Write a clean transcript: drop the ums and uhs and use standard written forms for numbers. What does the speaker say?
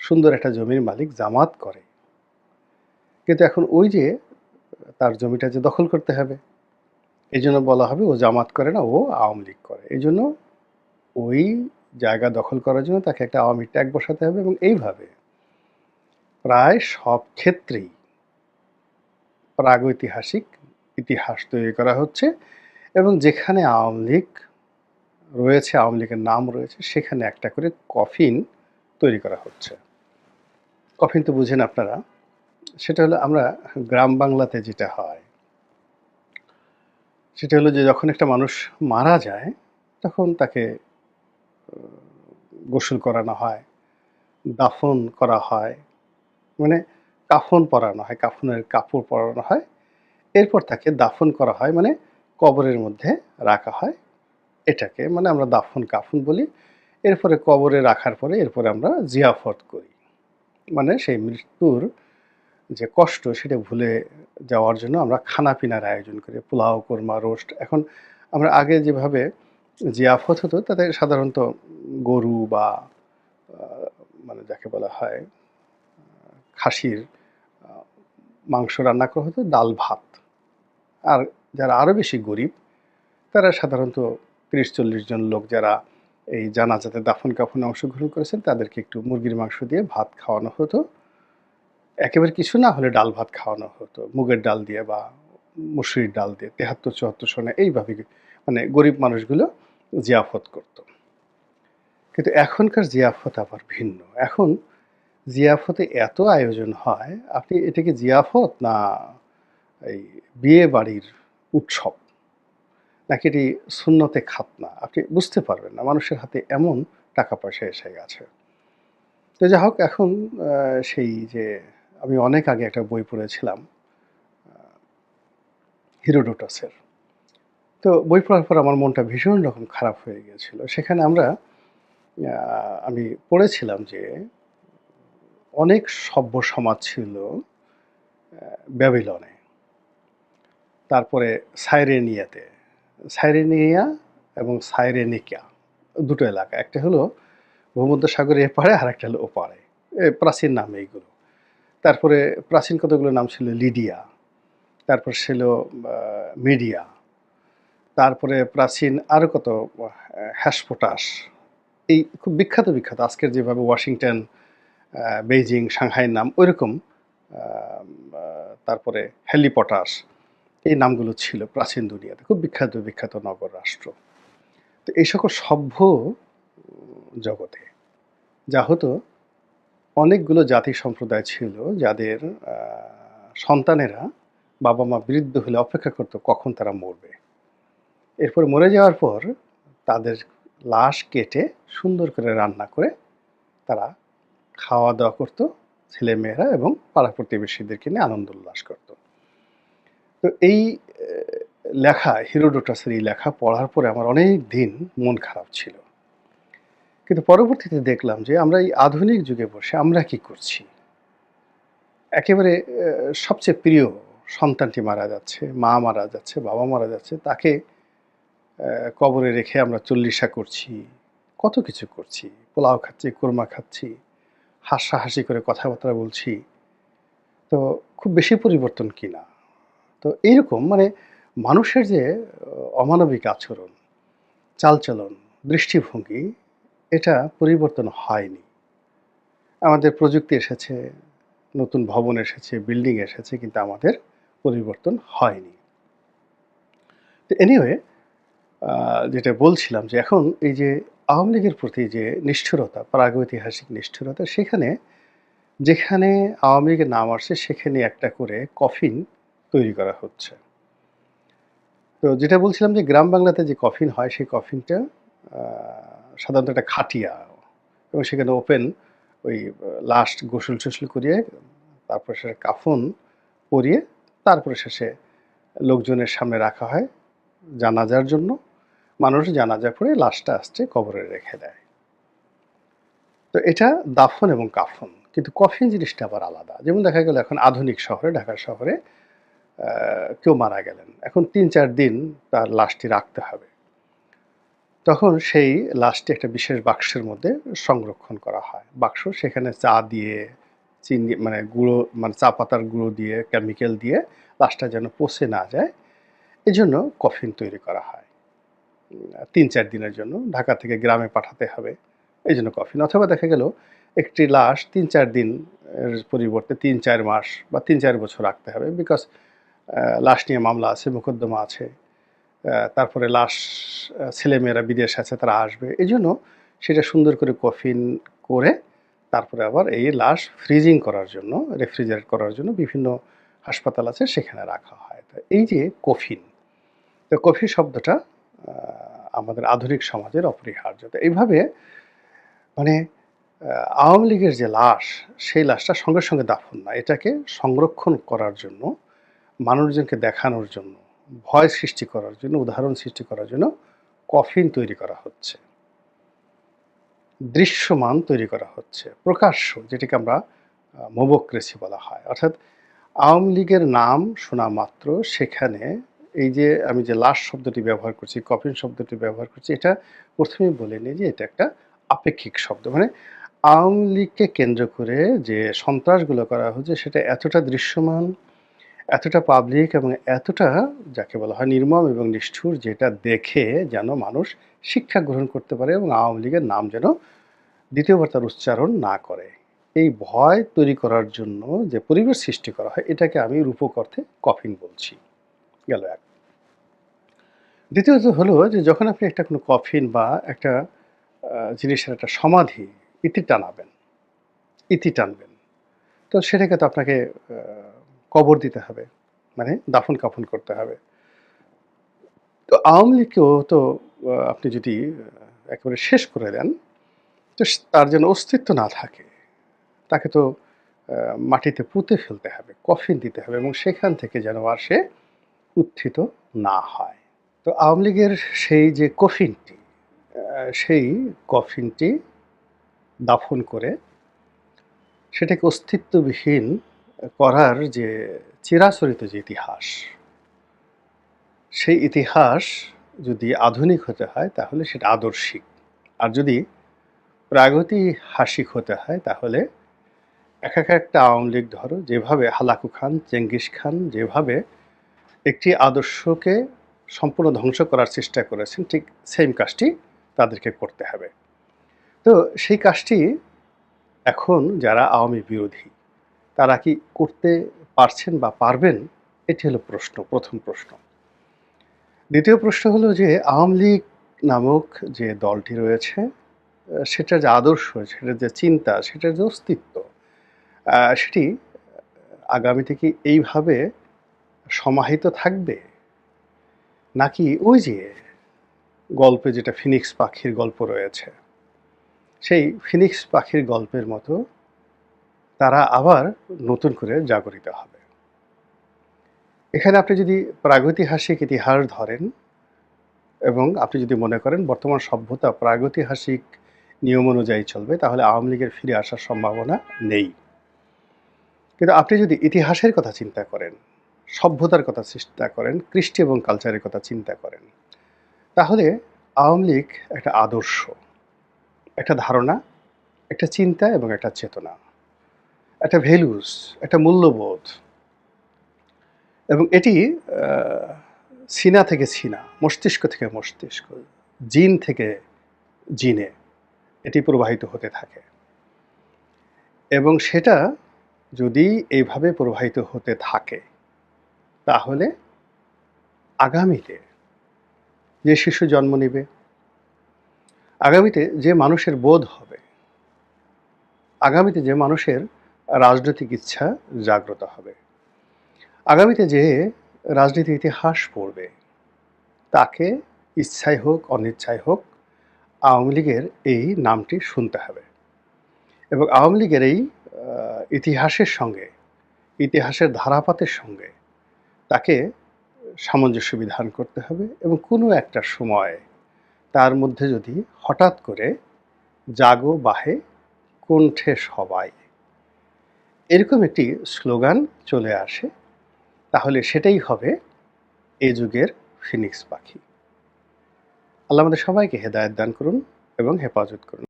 সুন্দর একটা জমির মালিক জামাত করে। কিন্তু এখন ওই যে তার জমিটা যে দখল করতে হবে, এজন্য বলা হবে ও জামাত করে না, ও আওয়ামী লীগ করে। এজন্য ওই জায়গা দখল করার জন্য তাকে একটা আওয়ামী ট্যাগ বসাতে হবে এবং এইভাবে প্রায় সব ক্ষেত্রেই প্রাগৈতিহাসিক ইতিহাস তৈরি করা হচ্ছে এবং যেখানে আওয়ামী লীগ রয়েছে, আওয়ামী লীগের নাম রয়েছে, সেখানে একটা করে কফিন তৈরি করা হচ্ছে। কফিন তো বুঝেন আপনারা। সেটা হলো আমরা গ্রাম বাংলাতে যেটা হয়, সেটা হলো যে যখন একটা মানুষ মারা যায়, তখন তাকে গোসল করানো হয়, দাফন করা হয়। মানে কাফন পরানো হয়, কাফনের কাপড় পরানো হয়। এরপর তাকে দাফন করা হয় মানে কবরের মধ্যে রাখা হয়। এটাকে মানে আমরা দাফন কাফন বলি। এরপরে কবরে রাখার পরে এরপরে আমরা জিয়াফত করি। মানে সেই মৃত্যুর যে কষ্ট সেটা ভুলে যাওয়ার জন্য আমরা খানাপিনার আয়োজন করি। পোলাও, কোরমা, রোস্ট। এখন আমরা আগে যেভাবে জিয়াফত হতো তাতে সাধারণত গরু বা আ মানে যাকে বলা হয় খাসির আ মাংস রান্না করা হতো, ডাল ভাত। আর যারা আরো বেশি গরিব তারা সাধারণত ৩০-৪০ জন লোক যারা এই জানাজাতে দাফন-কাফনে অংশগ্রহণ করেছেন তাদেরকে একটু মুরগির মাংস দিয়ে ভাত খাওয়ানো হতো। একেবারে কিছু না হলে ডাল ভাত খাওয়ানো হতো। মুগের ডাল দিয়ে বা মসুরির ডাল দিয়ে ৭৩-৭৪ সনে এইভাবে মানে গরিব মানুষগুলো জিয়াফত করত। কিন্তু এখনকার জিয়াফত আবার ভিন্ন। এখন জিয়াফতে এত আয়োজন হয়, আপনি এটা কি জিয়াফত না এই বিয়ে বাড়ির উৎসব? নাকি এটি সুন্নতে খাতনা? আপনি বুঝতে পারবেন না। মানুষের হাতে এমন টাকা-পয়সা এসে গেছে। তো যাই হোক এখন আ সেই যে আমি অনেক আগে একটা বই পড়েছিলাম আ হিরোডোটাসের। তো বই পড়ার পর আমার মনটা ভীষণ রকম খারাপ হয়ে গিয়েছিল। সেখানে আমরা আ আমি পড়েছিলাম যে অনেক সভ্য সমাজ ছিল ব্যাবিলনে। তারপরে সাইরেনিয়াতে। সাইরেনিয়া এবং সাইরেনিকা ২ টো এলাকা। একটা হলো ভূমধ্যসাগরের এপারে আরেকটা হলো ওপারে। প্রাচীন নাম এইগুলো। তারপরে প্রাচীন কতগুলো নাম ছিল লিডিয়া, তারপর ছিল আ মিডিয়া, তারপরে প্রাচীন আরো কত হ্যাসপোটাস। এই খুব বিখ্যাত, বিখ্যাত আজকের যেভাবে ওয়াশিংটন, বেইজিং, সাংহাইয়ের নাম ঐরকম আম আ তারপরে হেলিপটাস এই নামগুলো ছিল প্রাচীন দুনিয়াতে। খুব বিখ্যাত, বিখ্যাত নগর রাষ্ট্র। তো এই সকল সভ্য জগতে যা হতো অনেকগুলো জাতি সম্প্রদায় ছিল যাদের আ সন্তানেরা বাবা-মা বৃদ্ধ হলে অপেক্ষা করত কখন তারা মরবে। এরপর মরে যাওয়ার পর তাদের লাশ কেটে সুন্দর করে রান্না করে তারা খাওয়া-দাওয়া করত ছেলেমেয়েরা এবং পাড়া-প্রতিবেশীদেরকে নিয়ে আনন্দ উল্লাস করত। তো এই লেখা হিরোডোটাসের এই লেখা পড়ার পরে আমার অনেক দিন মন খারাপ ছিল। কিন্তু পরবর্তীতে দেখলাম যে আমরা এই আধুনিক যুগে বসে আমরা কি করছি? একেবারে সবচেয়ে প্রিয় সন্তানটি মারা যাচ্ছে, মা মারা যাচ্ছে, বাবা মারা যাচ্ছে। তাকে কবরে রেখে আমরা চল্লিশা করছি, কত কিছু করছি। পোলাও খাচ্ছি, কোরমা খাচ্ছি, হাসাহাসি করে কথাবার্তা বলছি। তো খুব বেশি পরিবর্তন কি না? তো এইরকম মানে মানুষের যে অমানবিক আচরণ, চালচলন, দৃষ্টিভঙ্গি এটা পরিবর্তন হয়নি। আমাদের প্রযুক্তি এসেছে, নতুন ভবন এসেছে, বিল্ডিং এসেছে কিন্তু আমাদের পরিবর্তন হয়নি। তো এনিওয়ে আ যেটা বলছিলাম যে এখন এই যে আওয়ামী লীগের প্রতি যে নিষ্ঠুরতা, প্রাগৈতিহাসিক নিষ্ঠুরতা সেখানে যেখানে আওয়ামী লীগের নাম আসছে সেখানে একটা করে কফিন তৈরি করা হচ্ছে। তো যেটা বলছিলাম যে গ্রাম বাংলাতে যে কফিন হয় সেই কফিনটা আ সাধারণত একটা খাটিয়া এবং সেখানে ওপেন ওই লাশ গোসল-টোসল করিয়ে তারপরে সেটা কাফন পরিয়ে তারপরে শেষে লোকজনের সামনে রাখা হয় জানাজার জন্য। মানুষ জানাজা পড়ে লাশটা আসছে কবরে রেখে দেয়। তো এটা দাফন এবং কাফন। কিন্তু কফিন জিনিসটা আবার আলাদা। যেমন দেখা গেল এখন আধুনিক শহরে, ঢাকা শহরে কেউ মারা গেলেন। এখন ৩-৪ দিন তার লাশটি রাখতে হবে। তখন সেই লাশটি একটা বিশেষ বাক্সের মধ্যে সংরক্ষণ করা হয়। বাক্স, সেখানে চা দিয়ে, চিনি মানে গুঁড়ো, মানে চা পাতার গুঁড়ো দিয়ে, কেমিক্যাল দিয়ে লাশটা যেন পচে না যায়, এজন্য কফিন তৈরি করা হয়। ৩-৪ দিনের জন্য ঢাকা থেকে গ্রামে পাঠাতে হবে, এইজন্য কফিন। অথবা দেখা গেল একটি লাশ ৩-৪ দিন এর পরিবর্তে ৩-৪ মাস বা ৩-৪ বছর রাখতে হবে। বিকজ লাশ নিয়ে মামলা আছে, মোকদ্দমা আছে। তারপরে লাশ, ছেলেমেয়েরা বিদেশে আছে, তারা আসবে। এজন্য সেটা সুন্দর করে কফিন করে তারপরে আবার এই লাশ ফ্রিজিং করার জন্য, রেফ্রিজারেট করার জন্য বিভিন্ন হাসপাতাল আছে, সেখানে রাখা হয়। তো এই যে কফিন, তো কফি শব্দটা আ আমাদের আধুনিক সমাজের অপরিহার্য। তো এইভাবে মানে আ আওয়ামী লীগের যে লাশ, সেই লাশটা সঙ্গে, সঙ্গে দাফন না। এটাকে সংরক্ষণ করার জন্য, মানুষজনকে দেখানোর জন্য, ভয় সৃষ্টি করার জন্য, উদাহরণ সৃষ্টি করার জন্য কফিন তৈরি করা হচ্ছে। দৃশ্যমান তৈরি করা হচ্ছে। প্রকাশ্য, যেটাকে আমরা মোবক্রেসি বলা হয়। অর্থাৎ আওয়ামী লীগের নাম শোনা মাত্র সেখানে এই যে আমি যে লাশ শব্দটি ব্যবহার করছি, কফিন শব্দটি ব্যবহার করছি, এটা ১ম এই বলে নিই যে এটা একটা আপেক্ষিক শব্দ। মানে আওয়ামী লীগকে কেন্দ্র করে যে সন্ত্রাসগুলো করা হচ্ছে সেটা এতটা দৃশ্যমান, এতটা পাবলিক এবং এতটা যাকে বলা হয় নির্মম এবং নিষ্ঠুর, যেটা দেখে যেন মানুষ শিক্ষা গ্রহণ করতে পারে এবং আওয়ামী লীগের নাম যেন দ্বিতীয়বার তার উচ্চারণ না করে। এই ভয় তৈরি করার জন্য যে পরিবেশ সৃষ্টি করা হয়, এটাকে আমি রূপক অর্থে কফিন বলছি। গেল এক। দ্বিতীয়ত হলো যে যখন আপনি একটা কোনো কফিন বা একটা জিনিসের একটা সমাধি, ইতি টানাবেন, ইতি টানবেন। তো সেটাকে তো আপনাকে আ কবর দিতে হবে। মানে দাফন-কাফন করতে হবে। তো আওয়ামী লীগকেও তো আপনি যদি একেবারে শেষ করে দেন, তো তার যেন অস্তিত্ব না থাকে, তাকে তো মাটিতে পুঁতে ফেলতে হবে, কফিন দিতে হবে এবং সেখান থেকে যেন আর সে উত্থিত না হয়। তো আওয়ামী লীগের সেই যে কফিনটি, সেই কফিনটি দাফন করে সেটাকে অস্তিত্ববিহীন করার যে চিরাচরিত যে ইতিহাস, সেই ইতিহাস যদি আধুনিক হতে হয় তাহলে সেটা আদর্শিক। আর যদি প্রাগৈতিহাসিক হতে হয় তাহলে একটা আওয়ামী লীগ ধরো যেভাবে হালাকু খান, চেঙ্গিস খান যেভাবে একটি আদর্শকে সম্পূর্ণ ধ্বংস করার চেষ্টা করেছেন, ঠিক সেম কাজটি তাদেরকে করতে হবে। তো সেই কাজটি এখন যারা আওয়ামী বিরোধী, তারা কি করতে পারছেন বা পারবেন? এটি হলো প্রশ্ন, ১ম প্রশ্ন। দ্বিতীয় প্রশ্ন হলো যে আওয়ামী লীগ নামক যে দলটি রয়েছে, সেটার যে আদর্শ, সেটার যে চিন্তা, সেটার যে অস্তিত্ব, সেটি আগামীতে কি এইভাবে সমাহিত থাকবে? নাকি ওই যে গল্পে যেটা ফিনিক্স পাখির গল্প রয়েছে, সেই ফিনিক্স পাখির গল্পের মতো তারা আবার নতুন করে জাগরিত হবে? এখানে আপনি যদি প্রাগৈতিহাসিক ইতিহাস ধরেন এবং আপনি যদি মনে করেন বর্তমান সভ্যতা প্রাগৈতিহাসিক নিয়ম অনুযায়ী চলবে, তাহলে আওয়ামী লীগের ফিরে আসার সম্ভাবনা নেই। কিন্তু আপনি যদি ইতিহাসের কথা চিন্তা করেন, সভ্যতার কথা চিন্তা করেন, কৃষ্টি এবং কালচারের কথা চিন্তা করেন, তাহলে আওয়ামী লীগ একটা আদর্শ, একটা ধারণা, একটা চিন্তা এবং একটা চেতনা, একটা ভ্যালুস, একটা মূল্যবোধ, এবং এটি সিনা থেকে সিনা, মস্তিষ্ক থেকে মস্তিষ্ক, জিন থেকে জিনে এটি প্রবাহিত হতে থাকে। এবং সেটা যদি এইভাবে প্রবাহিত হতে থাকে, তাহলে আগামীতে যে শিশু জন্ম নিবে, আগামীতে যে মানুষের বোধ হবে, আগামীতে যে মানুষের রাজনৈতিক ইচ্ছা জাগ্রত হবে, আগামীতে যে রাজনীতির ইতিহাস পড়বে, তাকে ইচ্ছাই হোক অনিচ্ছাই হোক আওয়ামী লীগের এই নামটি শুনতে হবে। এবং আওয়ামী লীগের এই ইতিহাসের সঙ্গে, ইতিহাসের ধারাপাতের সঙ্গে তাকে সামঞ্জস্য বিধান করতে হবে এবং কোনো একটা সময় তার মধ্যে যদি হঠাৎ করে জাগো বাহে কণ্ঠে সবাই, এরকম একটি স্লোগান চলে আসে, তাহলে সেটাই হবে এ যুগের ফিনিক্স পাখি। আল্লাহ আমাদের সবাইকে হেদায়েত দান করুন এবং হেফাজত করুন।